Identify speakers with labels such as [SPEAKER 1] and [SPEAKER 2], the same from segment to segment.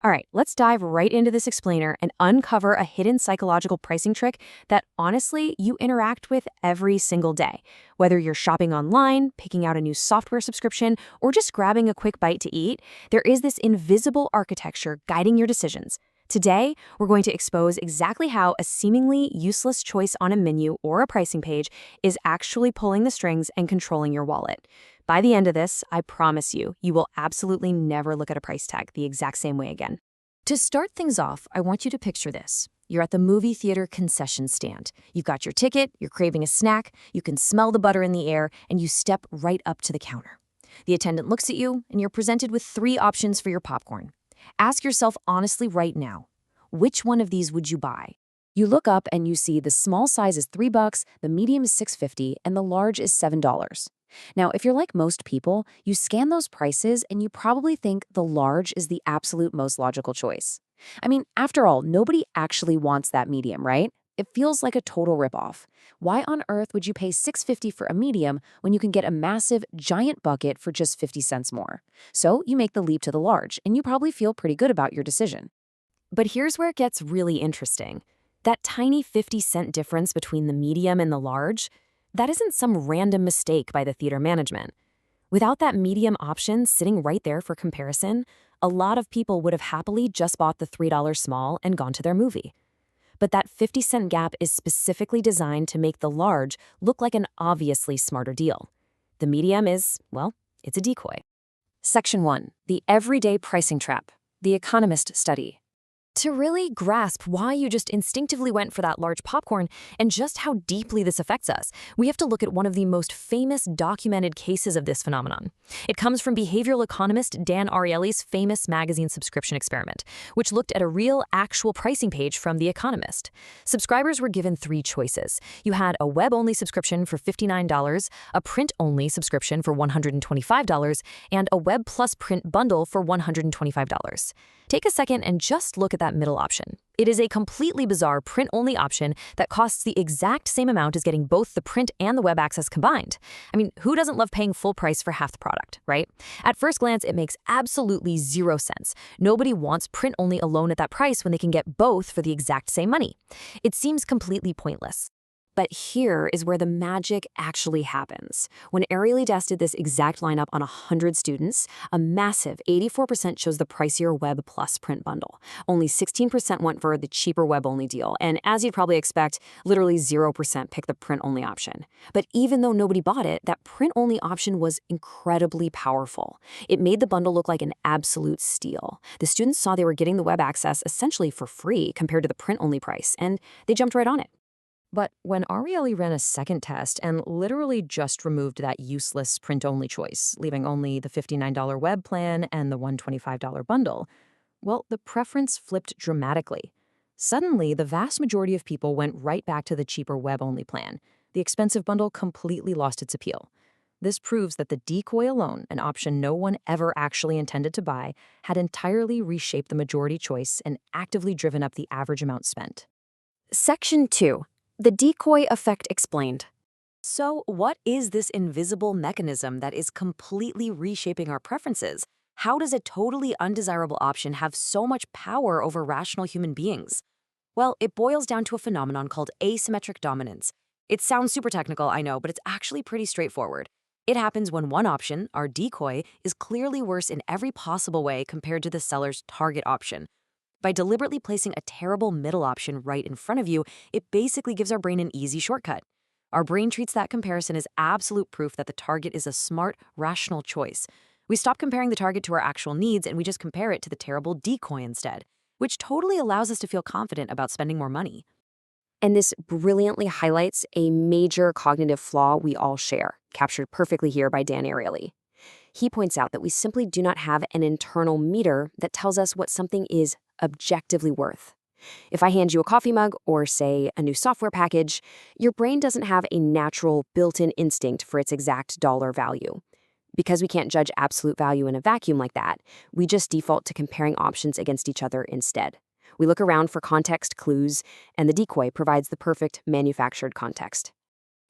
[SPEAKER 1] All right, let's dive right into this explainer and uncover a hidden psychological pricing trick that honestly you interact with every single day. Whether you're shopping online, picking out a new software subscription, or just grabbing a quick bite to eat, there is this invisible architecture guiding your decisions. Today, we're going to expose exactly how a seemingly useless choice on a menu or a pricing page is actually pulling the strings and controlling your wallet. By the end of this, I promise you, you will absolutely never look at a price tag the exact same way again. To start things off, I want you to picture this. You're at the movie theater concession stand. You've got your ticket, you're craving a snack, you can smell the butter in the air, and you step right up to the counter. The attendant looks at you, and you're presented with 3 options for your popcorn. Ask yourself honestly right now, which one of these would you buy? You look up and you see the small size is $3, the medium is $6.50, and the large is $7. Now, if you're like most people, you scan those prices and you probably think the large is the absolute most logical choice. I mean, after all, nobody actually wants that medium, right? It feels like a total ripoff. Why on earth would you pay $6.50 for a medium when you can get a massive, giant bucket for just 50 cents more? So you make the leap to the large, and you probably feel pretty good about your decision. But here's where it gets really interesting. That tiny 50-cent difference between the medium and the large, that isn't some random mistake by the theater management. Without that medium option sitting right there for comparison, a lot of people would have happily just bought the $3 small and gone to their movie. But that 50-cent gap is specifically designed to make the large look like an obviously smarter deal. The medium is, well, it's a decoy. Section 1. The Everyday Pricing Trap. The Economist Study. To really grasp why you just instinctively went for that large popcorn and just how deeply this affects us, we have to look at one of the most famous documented cases of this phenomenon. It comes from behavioral economist Dan Ariely's famous magazine subscription experiment, which looked at a real, actual pricing page from The Economist. Subscribers were given 3 choices. You had a web-only subscription for $59, a print-only subscription for $125, and a web plus print bundle for $125. Take a second and just look at that middle option. It is a completely bizarre print-only option that costs the exact same amount as getting both the print and the web access combined. I mean, who doesn't love paying full price for half the product, right? At first glance, it makes absolutely 0 sense. Nobody wants print-only alone at that price when they can get both for the exact same money. It seems completely pointless. But here is where the magic actually happens. When Ariely tested this exact lineup on 100 students, a massive 84% chose the pricier web plus print bundle. Only 16% went for the cheaper web-only deal, and as you'd probably expect, literally 0% picked the print-only option. But even though nobody bought it, that print-only option was incredibly powerful. It made the bundle look like an absolute steal. The students saw they were getting the web access essentially for free compared to the print-only price, and they jumped right on it. But when Ariely ran a second test and literally just removed that useless print-only choice, leaving only the $59 web plan and the $125 bundle, well, the preference flipped dramatically. Suddenly, the vast majority of people went right back to the cheaper web-only plan. The expensive bundle completely lost its appeal. This proves that the decoy alone, an option no one ever actually intended to buy, had entirely reshaped the majority choice and actively driven up the average amount spent. Section 2. The decoy effect explained. So, what is this invisible mechanism that is completely reshaping our preferences? How does a totally undesirable option have so much power over rational human beings? Well, it boils down to a phenomenon called asymmetric dominance. It sounds super technical, I know, but it's actually pretty straightforward. It happens when one option, our decoy, is clearly worse in every possible way compared to the seller's target option. By deliberately placing a terrible middle option right in front of you, it basically gives our brain an easy shortcut. Our brain treats that comparison as absolute proof that the target is a smart, rational choice. We stop comparing the target to our actual needs and we just compare it to the terrible decoy instead, which totally allows us to feel confident about spending more money. And this brilliantly highlights a major cognitive flaw we all share, captured perfectly here by Dan Ariely. He points out that we simply do not have an internal meter that tells us what something is objectively worth. If I hand you a coffee mug or, say, a new software package, your brain doesn't have a natural built-in instinct for its exact dollar value. Because we can't judge absolute value in a vacuum like that, we just default to comparing options against each other instead. We look around for context clues, and the decoy provides the perfect manufactured context.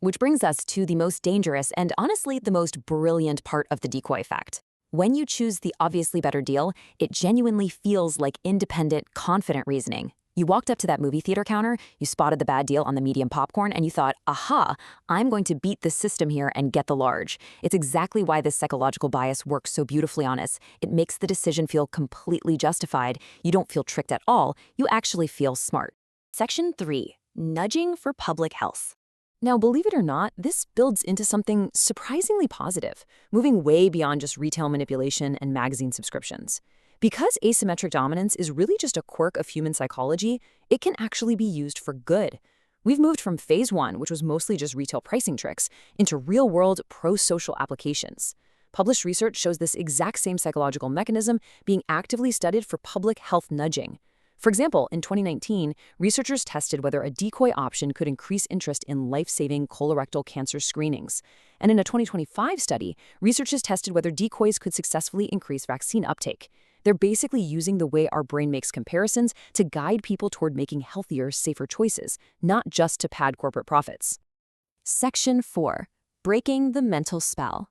[SPEAKER 1] Which brings us to the most dangerous and honestly the most brilliant part of the decoy effect. When you choose the obviously better deal, it genuinely feels like independent, confident reasoning. You walked up to that movie theater counter, you spotted the bad deal on the medium popcorn, and you thought, aha, I'm going to beat the system here and get the large. It's exactly why this psychological bias works so beautifully on us. It makes the decision feel completely justified. You don't feel tricked at all. You actually feel smart. Section 3. Nudging for public health. Now, believe it or not, this builds into something surprisingly positive, moving way beyond just retail manipulation and magazine subscriptions. Because asymmetric dominance is really just a quirk of human psychology, it can actually be used for good. We've moved from phase 1, which was mostly just retail pricing tricks, into real-world pro-social applications. Published research shows this exact same psychological mechanism being actively studied for public health nudging. For example, in 2019, researchers tested whether a decoy option could increase interest in life-saving colorectal cancer screenings. And in a 2025 study, researchers tested whether decoys could successfully increase vaccine uptake. They're basically using the way our brain makes comparisons to guide people toward making healthier, safer choices, not just to pad corporate profits. Section 4. Breaking the mental spell.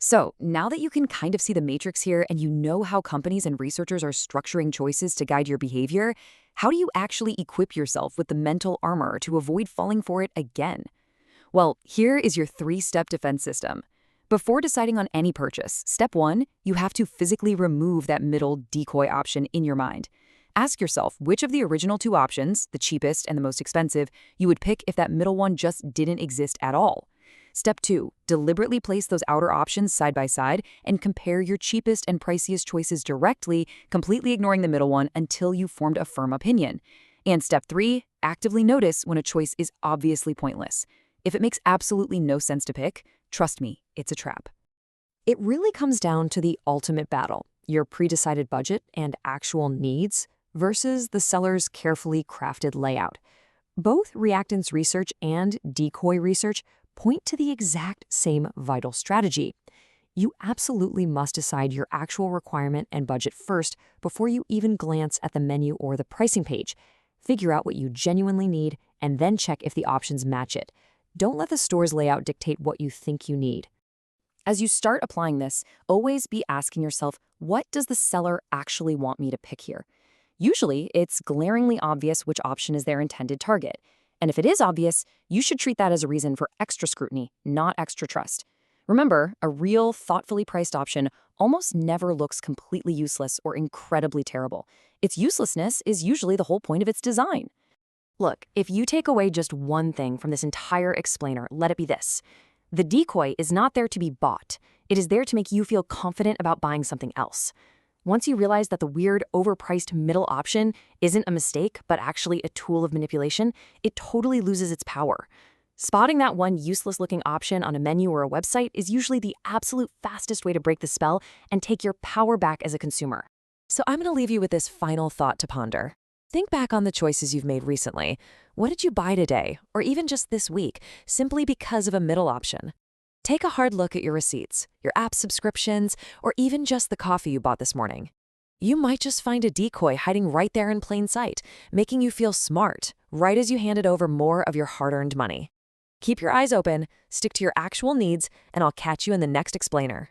[SPEAKER 1] So, now that you can kind of see the matrix here and you know how companies and researchers are structuring choices to guide your behavior, how do you actually equip yourself with the mental armor to avoid falling for it again? Well, here is your 3-step defense system. Before deciding on any purchase, step 1, you have to physically remove that middle decoy option in your mind. Ask yourself which of the original 2 options, the cheapest and the most expensive, you would pick if that middle one just didn't exist at all. Step 2, deliberately place those outer options side by side and compare your cheapest and priciest choices directly, completely ignoring the middle one until you've formed a firm opinion. And step 3, actively notice when a choice is obviously pointless. If it makes absolutely no sense to pick, trust me, it's a trap. It really comes down to the ultimate battle, your pre-decided budget and actual needs versus the seller's carefully crafted layout. Both reactance research and decoy research point to the exact same vital strategy. You absolutely must decide your actual requirement and budget first before you even glance at the menu or the pricing page. Figure out what you genuinely need and then check if the options match it. Don't let the store's layout dictate what you think you need. As you start applying this, always be asking yourself, what does the seller actually want me to pick here? Usually, it's glaringly obvious which option is their intended target. And if it is obvious, you should treat that as a reason for extra scrutiny, not extra trust. Remember, a real, thoughtfully priced option almost never looks completely useless or incredibly terrible. Its uselessness is usually the whole point of its design. Look, if you take away just one thing from this entire explainer, let it be this. The decoy is not there to be bought. It is there to make you feel confident about buying something else. Once you realize that the weird, overpriced middle option isn't a mistake, but actually a tool of manipulation, it totally loses its power. Spotting that one useless-looking option on a menu or a website is usually the absolute fastest way to break the spell and take your power back as a consumer. So I'm going to leave you with this final thought to ponder. Think back on the choices you've made recently. What did you buy today, or even just this week, simply because of a middle option? Take a hard look at your receipts, your app subscriptions, or even just the coffee you bought this morning. You might just find a decoy hiding right there in plain sight, making you feel smart, right as you handed over more of your hard-earned money. Keep your eyes open, stick to your actual needs, and I'll catch you in the next explainer.